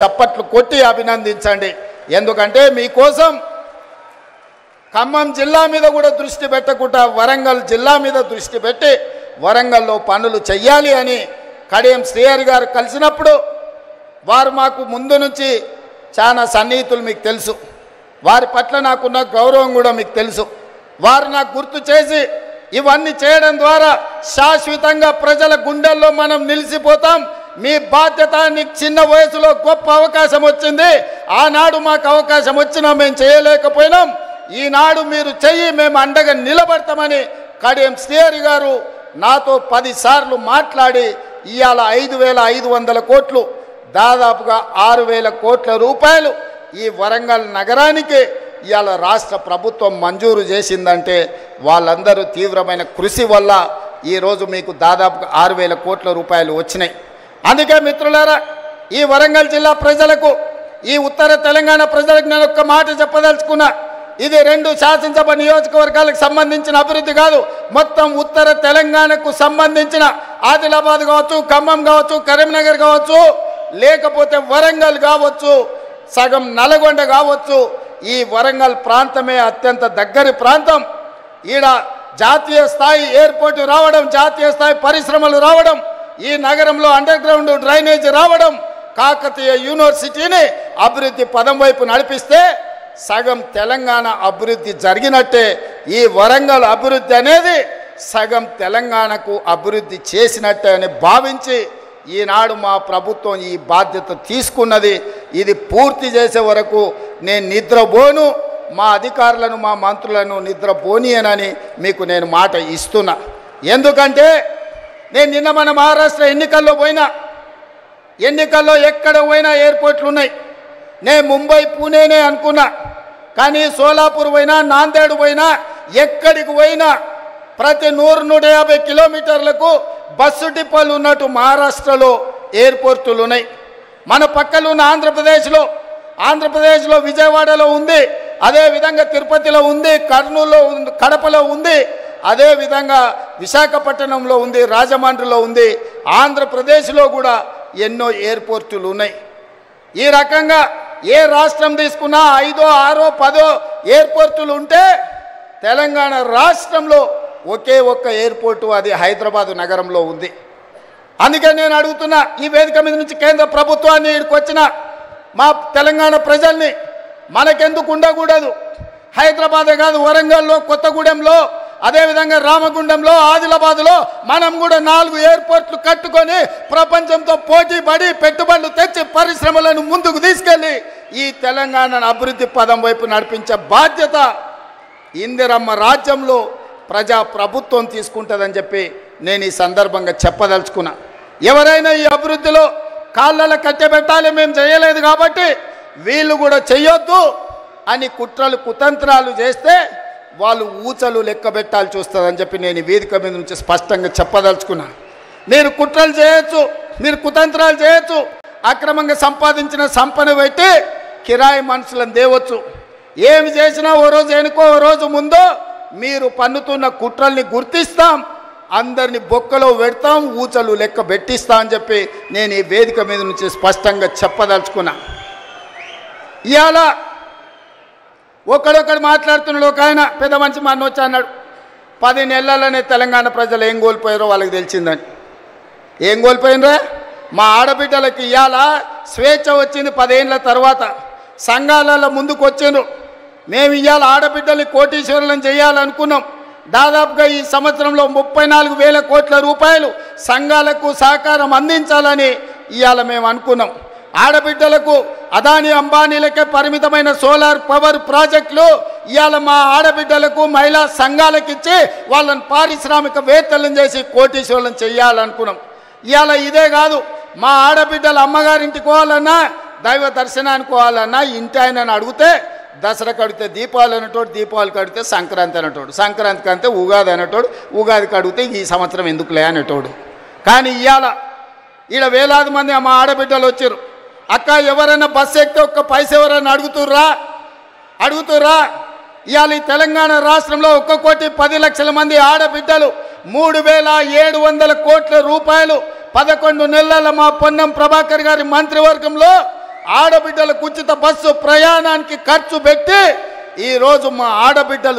చప్పట్లు కొట్టి అభినందించండి. ఎందుకంటే మీకోసం ఖమ్మం జిల్లా మీద కూడా దృష్టి పెట్టకుండా వరంగల్ జిల్లా మీద దృష్టి పెట్టి వరంగల్లో పనులు చెయ్యాలి అని కడియం శ్రీహరి గారు కలిసినప్పుడు వారు మాకు ముందు నుంచి చాలా సన్నిహితులు, మీకు తెలుసు. వారి పట్ల నాకున్న గౌరవం కూడా మీకు తెలుసు. వారు నాకు గుర్తు చేసి ఇవన్నీ చేయడం ద్వారా శాశ్వతంగా ప్రజల గుండెల్లో మనం నిలిచిపోతాం. మీ బాధ్యత, నీకు చిన్న వయసులో గొప్ప అవకాశం వచ్చింది. ఆనాడు మాకు అవకాశం వచ్చినా మేము చేయలేకపోయినాం. ఈనాడు మీరు చెయ్యి, మేము అండగా నిలబడతామని కడియం శ్రీహరి గారు నాతో 10 సార్లు మాట్లాడి ఇవాళ 5,500 కోట్లు, దాదాపుగా 6,000 కోట్ల రూపాయలు ఈ వరంగల్ నగరానికి ఇవాళ రాష్ట్ర ప్రభుత్వం మంజూరు చేసిందంటే వాళ్ళందరూ తీవ్రమైన కృషి వల్ల ఈరోజు మీకు దాదాపుగా 6,000 కోట్ల రూపాయలు వచ్చినాయి. అందుకే మిత్రులారా, ఈ వరంగల్ జిల్లా ప్రజలకు, ఈ ఉత్తర తెలంగాణ ప్రజలకు నేను ఒక్క మాట చెప్పదలుచుకున్నా. ఇది 2 శాసనసభ నియోజకవర్గాలకు సంబంధించిన అభివృద్ధి కాదు, మొత్తం ఉత్తర తెలంగాణకు సంబంధించిన ఆదిలాబాద్ కావచ్చు, ఖమ్మం కావచ్చు, కరీంనగర్ కావచ్చు, లేకపోతే వరంగల్ కావచ్చు, సగం నల్గొండ కావచ్చు. ఈ వరంగల్ ప్రాంతమే అత్యంత దగ్గరి ప్రాంతం. ఈడ జాతీయ స్థాయి ఎయిర్పోర్టు రావడం, జాతీయ స్థాయి పరిశ్రమలు రావడం, ఈ నగరంలో అండర్ గ్రౌండ్ డ్రైనేజ్ రావడం, కాకతీయ యూనివర్సిటీని అభివృద్ధి పదం వైపు నడిపిస్తే సగం తెలంగాణ అభివృద్ధి జరిగినట్టే. ఈ వరంగల్ అభివృద్ధి అనేది సగం తెలంగాణకు అభివృద్ధి చేసినట్టే అని భావించి ఈనాడు మా ప్రభుత్వం ఈ బాధ్యత తీసుకున్నది. ఇది పూర్తి చేసే వరకు నేను నిద్రపోను, మా అధికారులను, మా మంత్రులను నిద్రపోనీయనని మీకు నేను మాట ఇస్తున్నా. ఎందుకంటే నేను నిన్న మన మహారాష్ట్ర ఎన్నికల్లో పోయినా, ఎన్నికల్లో ఎక్కడ పోయినా ఎయిర్పోర్ట్లు ఉన్నాయి. నేను ముంబై, పూణేనే అనుకున్నా, కానీ సోలాపూర్ పోయినా, నాందేడ్ పోయినా, ఎక్కడికి పోయినా ప్రతి 100-150 కిలోమీటర్లకు బస్సు డిపోలు ఉన్నట్టు మహారాష్ట్రలో ఎయిర్పోర్టులు ఉన్నాయి. మన పక్కలో ఉన్న ఆంధ్రప్రదేశ్లో విజయవాడలో ఉంది, అదేవిధంగా తిరుపతిలో ఉంది, కర్నూలులో ఉంది, కడపలో ఉంది, అదేవిధంగా విశాఖపట్నంలో ఉంది, రాజమండ్రిలో ఉంది. ఆంధ్రప్రదేశ్లో కూడా ఎన్నో ఎయిర్పోర్టులు ఉన్నాయి. ఈ రకంగా ఏ రాష్ట్రం తీసుకున్నా 5, 6, 10 ఎయిర్పోర్టులు ఉంటే తెలంగాణ రాష్ట్రంలో ఒకే ఒక్క ఎయిర్పోర్టు, అది హైదరాబాదు నగరంలో ఉంది. అందుకే నేను అడుగుతున్నా, ఈ వేదిక మీద నుంచి కేంద్ర ప్రభుత్వాన్ని, ఇక్కడికి వచ్చిన మా తెలంగాణ ప్రజల్ని, మనకెందుకు ఉండకూడదు? హైదరాబాదే కాదు, వరంగల్లో, కొత్తగూడెంలో, అదేవిధంగా రామగుండంలో, ఆదిలాబాద్లో మనం కూడా 4 ఎయిర్పోర్ట్లు కట్టుకొని ప్రపంచంతో పోటీ పడి పెట్టుబడులు తెచ్చి పరిశ్రమలను ముందుకు తీసుకెళ్ళి ఈ తెలంగాణను అభివృద్ధి పదం వైపు నడిపించే బాధ్యత ఇందిరమ్మ రాజ్యంలో ప్రజా ప్రభుత్వం తీసుకుంటుందని చెప్పి నేను ఈ సందర్భంగా చెప్పదలుచుకున్నా. ఎవరైనా ఈ అభివృద్ధిలో కాళ్ళలో కట్టబెట్టాలి, మేము చేయలేదు కాబట్టి వీళ్ళు కూడా చెయ్యొద్దు అని కుట్రలు కుతంత్రాలు చేస్తే వాళ్ళు ఊచలు లెక్క పెట్టాల్సి వస్తుందని చెప్పి నేను ఈ వేదిక మీద నుంచి స్పష్టంగా చెప్పదలుచుకున్నా. మీరు కుట్రలు చేయొచ్చు, మీరు కుతంత్రాలు చేయొచ్చు, అక్రమంగా సంపాదించిన సంపద పెట్టి కిరాయి మనుషులను తేవచ్చు. ఏమి చేసినా ఓ రోజు వెనుకో ఓ రోజు ముందో మీరు పన్నుతున్న కుట్రల్ని గుర్తిస్తాం, అందరిని బొక్కలో పెడతాం, ఊచలు లెక్క పెట్టిస్తా అని చెప్పి నేను ఈ వేదిక మీద నుంచి స్పష్టంగా చెప్పదలుచుకున్నా. ఇవాళ ఒకడొకడు మాట్లాడుతున్నాడు. ఒక ఆయన పెద్ద మనిషి మన వచ్చి అన్నాడు, 10 నెలలనే తెలంగాణ ప్రజలు ఏం కోల్పోయారో వాళ్ళకి తెలిసిందని. ఏం కోల్పోయినరా? మా ఆడబిడ్డలకి ఇవాళ స్వేచ్ఛ వచ్చింది 10 ఏళ్ళ తర్వాత. సంఘాలలో ముందుకు వచ్చిండ్రు. మేము ఇవాళ ఆడబిడ్డల్ని కోటీశ్వరులను చేయాలనుకున్నాం. దాదాపుగా ఈ సంవత్సరంలో 34,000 కోట్ల రూపాయలు సంఘాలకు సహకారం అందించాలని ఇవాళ మేము అనుకున్నాం. ఆడబిడ్డలకు అదాని అంబానీలకే పరిమితమైన సోలార్ పవర్ ప్రాజెక్టులు ఇవాళ మా ఆడబిడ్డలకు, మహిళా సంఘాలకు ఇచ్చి వాళ్ళని పారిశ్రామికవేత్తలను చేసి కోటీశ్వరులను చేయాలనుకున్నాం. ఇవాళ ఇదే కాదు, మా ఆడబిడ్డలు అమ్మగారింటికి పోవాలన్నా, దైవ దర్శనానికి పోవాలన్నా ఇంటి ఆయనని అడిగితే దసరాకి అడిగితే దీపావళి అనేటోడు, దీపావళికి అడిగితే సంక్రాంతి అనేటోడు, సంక్రాంతికి అంటే ఉగాది అనేటోడు, ఉగాదికి అడిగితే ఈ సంవత్సరం ఎందుకులే అనేటోడు. కానీ ఇవాళ ఈడ వేలాది మంది మా ఆడబిడ్డలు వచ్చారు. అక్క ఎవరైనా బస్సు ఎక్కితే ఒక్క పైస ఎవరైనా అడుగుతుర్రా? ఇవాళ ఈ తెలంగాణ రాష్ట్రంలో 1,10,00,000 మంది ఆడబిడ్డలు 3,700 కోట్ల రూపాయలు 11 నెలల మా పొన్నం ప్రభాకర్ గారి మంత్రివర్గంలో ఆడబిడ్డలకు ఉచిత బస్సు ప్రయాణానికి ఖర్చు పెట్టి ఈరోజు మా ఆడబిడ్డలు